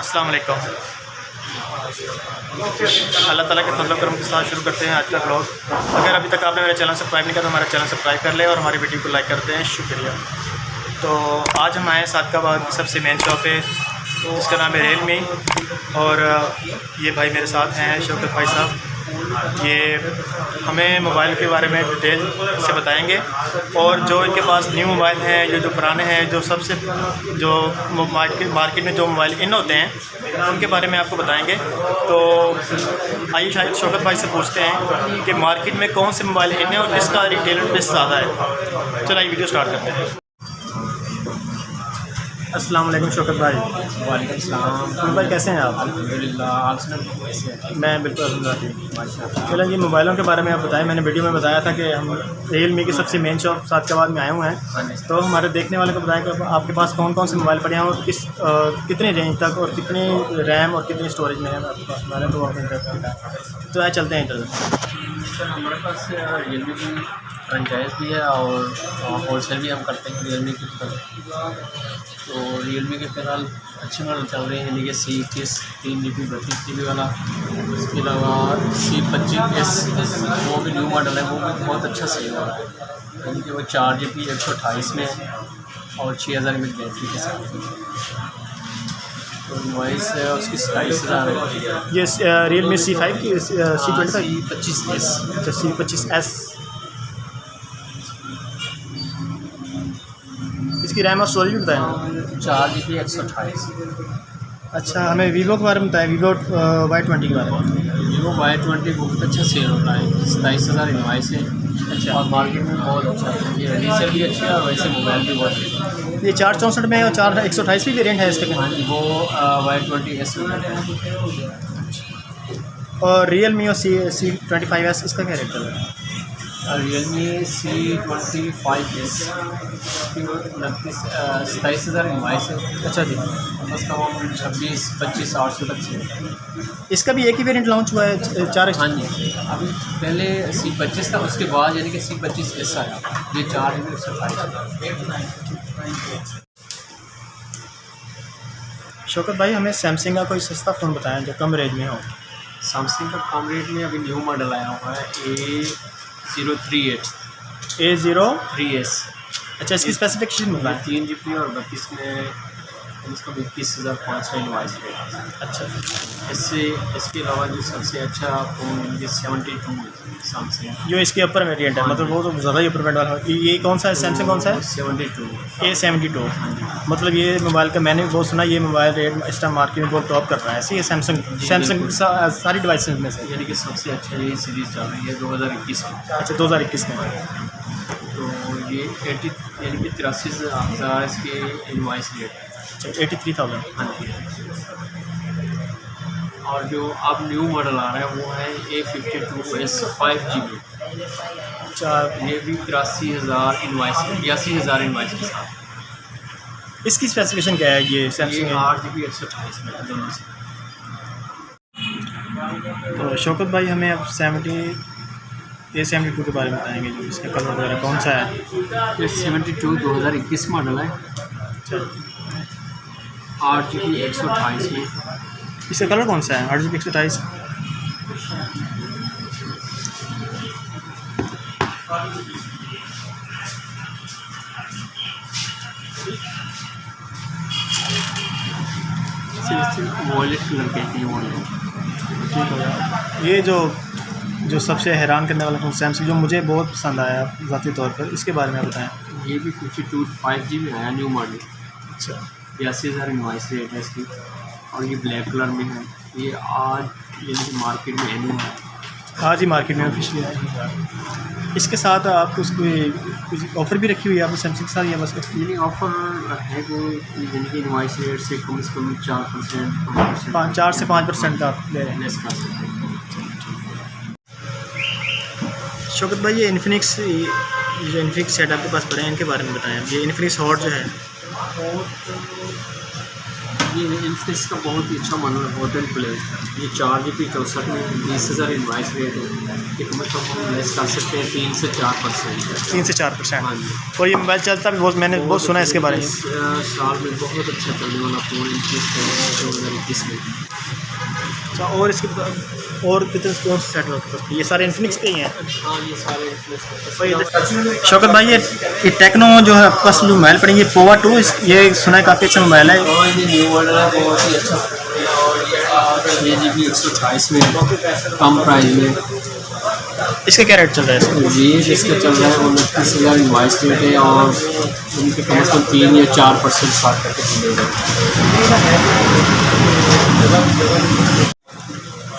अस्सलाम वालेकुम। अल्लाह ताला के फजल करम के साथ शुरू करते हैं आज का ब्लॉग। अगर अभी तक आपने मेरा चैनल सब्सक्राइब नहीं किया तो हमारा चैनल सब्सक्राइब कर लें और हमारी वीडियो को लाइक कर दें, शुक्रिया। तो आज हम आए सादकाबाद की सबसे मेन शॉप है जिसका नाम है रियलमी, और ये भाई मेरे साथ हैं शौकत भाई साहब। ये हमें मोबाइल के बारे में डिटेल से बताएंगे और जो इनके पास न्यू मोबाइल हैं, ये जो पुराने हैं, जो सबसे जो मार्केट में जो मोबाइल इन होते हैं उनके बारे में आपको बताएंगे। तो आइए शायद शौकत भाई से पूछते हैं कि मार्केट में कौन से मोबाइल इन है और किसका रिटेलर बेस ज़्यादा है। चलो आइए वीडियो स्टार्ट करते हैं। अस्सलाम वालेकुम शौकत भाई। वालेकुम सलाम भाई, कैसे हैं आप? अल्हम्दुलिल्लाह, आप सुनाइए कैसे हैं? मैं बिल्कुल अल्हम्दुलिल्लाह। माशाअल्लाह। चलो जी, मोबाइलों के बारे में आप बताएं। मैंने वीडियो में बताया था कि हम रियलमी की सबसे मेन शॉप सादकाबाद में आए हुए हैं, तो हमारे देखने वाले को बताएं कि आपके पास कौन कौन से मोबाइल पड़े हैं और कितने रेंज तक और कितनी रैम और कितनी स्टोरेज में है आपके पास मोबाइल। तो आए चलते हैं इधर। हमारे पास रियलमी की फ्रेंचाइज भी है और होलसेल भी हम करते हैं रियलमी की। तो रियलमी के फ़िलहाल अच्छे मॉडल चल रहे हैं, यानी कि C21 3GB 32GB वाला। इसके अलावा C25S वो भी न्यू मॉडल है, वो भी बहुत अच्छा सेल हो रहा है, यानी कि वो 4GB 128 में है और 6000 mAh बैटरी के साथ। तो इनवॉइस है उसकी 27,000 है। ये रियलमी C5 की C25 C25S। अच्छा, C25S। इसकी रैम और स्टोरेज भी बताएं। 4GB 128। अच्छा, हमें वीवो के बारे में बताएं, वीवो Y20 के बारे में। वीवो Y20 बहुत अच्छा सेल हो रहा है, 27,000 इनवाइस है। अच्छा, और मार्केट में बहुत अच्छा है, ये रीसेल भी अच्छा है और वैसे मोबाइल भी बहुत अच्छा है। ये 464 में और 128 भी वेरिएंट है इसके। हाँ जी, वो Y20S और रियलमी और C25S इसका क्या रेट चल रहा है? रियलमी C25S 27,000 इनवाइस है। अच्छा जी, उसका वो 26-25 800 तक से। इसका भी एक ही वेरिएंट लॉन्च हुआ है 4। हाँ जी, अभी पहले C25 था, उसके बाद यानी कि C25S आया, ये 4GB 128। शौकत भाई, हमें सैमसंग का कोई सस्ता फ़ोन बताएं जो कम रेंज में हो। सैमसंग का कम रेट में अभी न्यू मॉडल आया हुआ है A038 A03S। 3S। अच्छा, इसकी स्पेसिफिकेशन बताएं। 3GB और 32 में इसका 21,500 इनवाइस है। अच्छा, इसके अलावा जो सबसे अच्छा फ़ोन ये 72 है सैमसंग, जो इसके ऊपर वेरिएंट है, मतलब वो तो ज़्यादा ही ऊपर वेरिएंट वाला है। ये कौन सा है, सैमसंग कौन सा है? 72 A72। मतलब ये मोबाइल का मैंने बहुत सुना, ये मोबाइल रेट इस टाइम मार्केट में बहुत टॉप कर रहा है। ऐसे ये सैमसंग सारी डिवाइसेस में से यानी कि सबसे अच्छा ये सीरीज़ चल रही है 2021 में। अच्छा, 2021 में। तो ये 80 यानी कि 83,000 इसके इनवाइस रेट है। अच्छा, 83,000। हाँ जी। और जो अब न्यू मॉडल आ रहा है वो है A52S 5GB। अच्छा, ये भी 83,000 इनवाइस 82,000 इनवाइस के साथ। इसकी स्पेसिफिकेशन क्या है ये ये सैमसंग? 8GB 128 में है दोनों से। तो शौकत भाई, हमें अब A72 के बारे में बताएंगे, जो इसका कलर वगैरह कौन सा है। ये 72 2021 मॉडल है, अच्छा, 8GB 128 में। इसका कलर कौन सा है? 8GB 128। वॉलेट कलर के मॉडल। ठीक हो गया। ये जो सबसे हैरान करने वाला फ़ोन सैमसंग जो मुझे बहुत पसंद आया ज़ाती तौर पर, इसके बारे में बताएं। ये भी 52 5GB आया न्यू मॉडल। अच्छा, 82,000 इनवाइस रेट है इसकी और ये ब्लैक कलर में है। ये आज यानी कि मार्केट में एनी है, आज ही मार्केट में ऑफिशियल है। इसके साथ आपको कुछ ऑफ़र भी रखी हुई है आपने सैमसंग के साथ, या बस यानी ऑफ़र है कि यानी कि इनवाइस रेट से कम 4% 4 से 5% का आप ले रहे हैं। लेस कर सकते हैं। शौकत भाई, ये इन्फिनिक्स सेट आपके पास पड़े हैं, इनके बारे में बताएं। ये इन्फिनिक्स हॉट जो है, ये इन्फिनिक्स का बहुत ही अच्छा मॉडल है, हॉट एंड प्ले। ये 4GB 64 में 20,000 इनवाइस रेट है। ये कम से कम हम लेस कर सकते हैं 3 से 4%। 3 से 4%। हाँ जी। और ये मोबाइल चलता भी बहुत, मैंने बहुत सुना है इसके बारे में। इस साल में बहुत अच्छा चलने वाला फ़ोन इन्फिनिक्स का 2021 में। अच्छा, और इसके और कितने कौन से सेट होते हैं? ये सारे इन्फिनिक्स के ही हैं। हाँ, ये सारे इन्फिनिक्स। शौकत भाई, ये टेक्नो जो है आपके पास जो मोबाइल पड़ेंगे पोवा 2, ये सुना है काफ़ी अच्छा मोबाइल है। और ये न्यू मॉडल है, बहुत ही अच्छा। 6GB 128 में कम प्राइस में। इसका क्या रेट चल रहा है इसका? जी, इसका चल रहा है 29,000 इनवाइस रेट है और उनके कम से कम 3 या 4% स्टार्ट करके मिलेगा।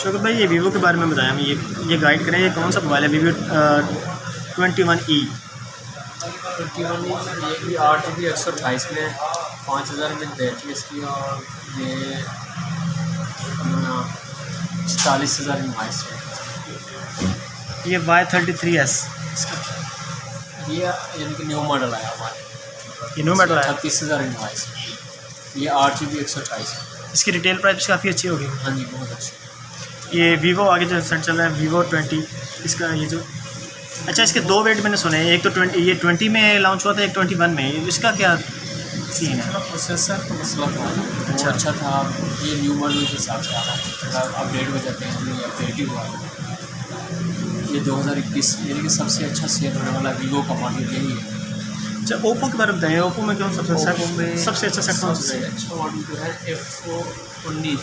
शौकत भाई, ये वीवो के बारे में बताया हमें, ये गाइड करें, ये कौन सा मोबाइल है? Vivo 21E। 21E ये भी 8GB 128 में 5,000 में बैटरी इसकी, और ये 40,000 इनवाइस रेट। ये Y33S ये यानी कि न्यू मॉडल आया हमारा, ये न्यू मॉडल है। 36,000 इनवाइस। ये 8GB 128। इसकी रिटेल प्राइस काफ़ी अच्छी होगी। हाँ जी, बहुत अच्छी। ये वीवो आगे जो सेट चल रहा है वीवो 20, इसका ये जो, अच्छा, इसके 2 वेट मैंने सुने हैं, एक तो 20 में लॉन्च हुआ था, एक 21 में। इसका क्या सीन है? प्रोसेसर का मसला था, अच्छा था। ये न्यू मॉडल के हिसाब से आ रहा है, थोड़ा अपडेट हो जाते हैं, ये अपडेट ही हुआ है। ये 2021 यानी कि सबसे अच्छा सेल होने वाला वीवो का मॉडल यही है। अच्छा, ओप्पो के बारे में बताइए, ओप्पो में कौन सबसे अच्छा सेट कौन सा? सबसे अच्छा मॉडल जो है F19।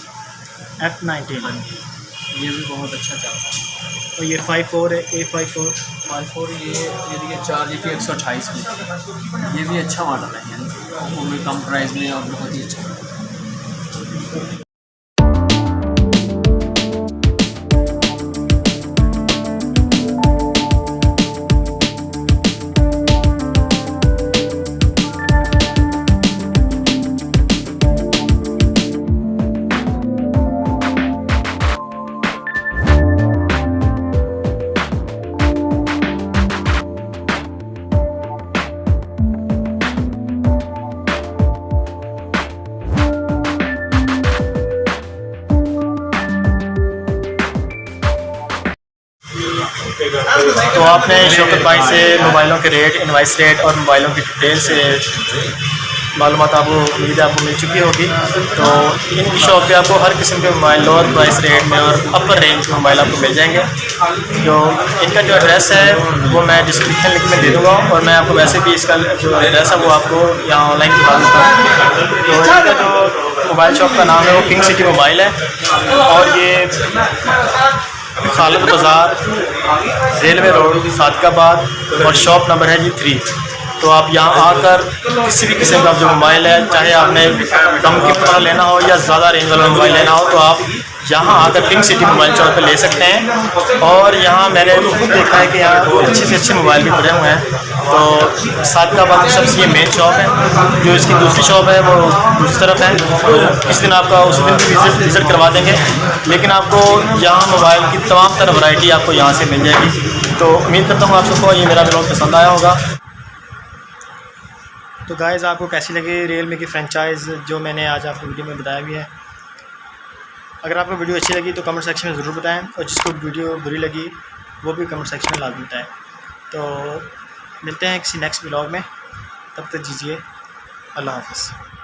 F19, ये भी बहुत अच्छा चल रहा है। और ये 54 है, A54। 54 ये 4GB 128 में, ये भी अच्छा मॉडल है, यानी वो भी कम प्राइस में और बहुत ही अच्छा। तो आपने शौकत भाई से मोबाइलों के रेट, इनवाइस रेट और मोबाइलों की डिटेल से मालूमात आपको उम्मीद है आपको मिल चुकी होगी। तो इनकी शॉप पे आपको हर किस्म के मोबाइल लोअर प्राइस रेट में और अपर रेंज में मोबाइल आपको मिल जाएंगे। जो इनका जो एड्रेस है वो मैं डिस्क्रिप्शन लिंक में दे दूँगा, और मैं आपको वैसे भी इसका जो एड्रेस है वो आपको यहाँ ऑनलाइन बता दूँगा। तो इनका जो मोबाइल शॉप का नाम है वो किंग सिटी मोबाइल है, और ये खालिद बाज़ार, रेलवे रोड, सादकाबाद, और शॉप नंबर है जी 3। तो आप यहाँ आकर किसी भी किस्म का जो मोबाइल है, चाहे आपने कम कीमत वाला लेना हो या ज़्यादा रेंज वाला मोबाइल लेना हो, तो आप यहाँ आकर पिंक सिटी मोबाइल शॉप पर ले सकते हैं। और यहाँ मैंने खुद देखा है कि यहाँ अच्छे से अच्छे मोबाइल भी पड़े हुए हैं। तो सादकाबाद की सबसे ये मेन शॉप है। जो इसकी दूसरी शॉप है वो दूसरी तरफ है, तो इस दिन आपका उस दिन भी विज़िट करवा देंगे। लेकिन आपको यहाँ मोबाइल की तमाम तरह वैरायटी आपको यहाँ से मिल जाएगी। तो उम्मीद करता हूँ आप सबको ये मेरा व्लॉग पसंद आया होगा। तो गाइज़, आपको कैसी लगी रियलमी की फ्रेंचाइज़ जो मैंने आज आपको वीडियो में बताया भी है? अगर आपको वीडियो अच्छी लगी तो कमेंट सेक्शन में ज़रूर बताएं, और जिसको वीडियो बुरी लगी वो भी कमेंट सेक्शन में लाजमी बताएं। तो मिलते हैं किसी नेक्स्ट व्लॉग में, तब तक दीजिए अल्लाह हाफ़िज़।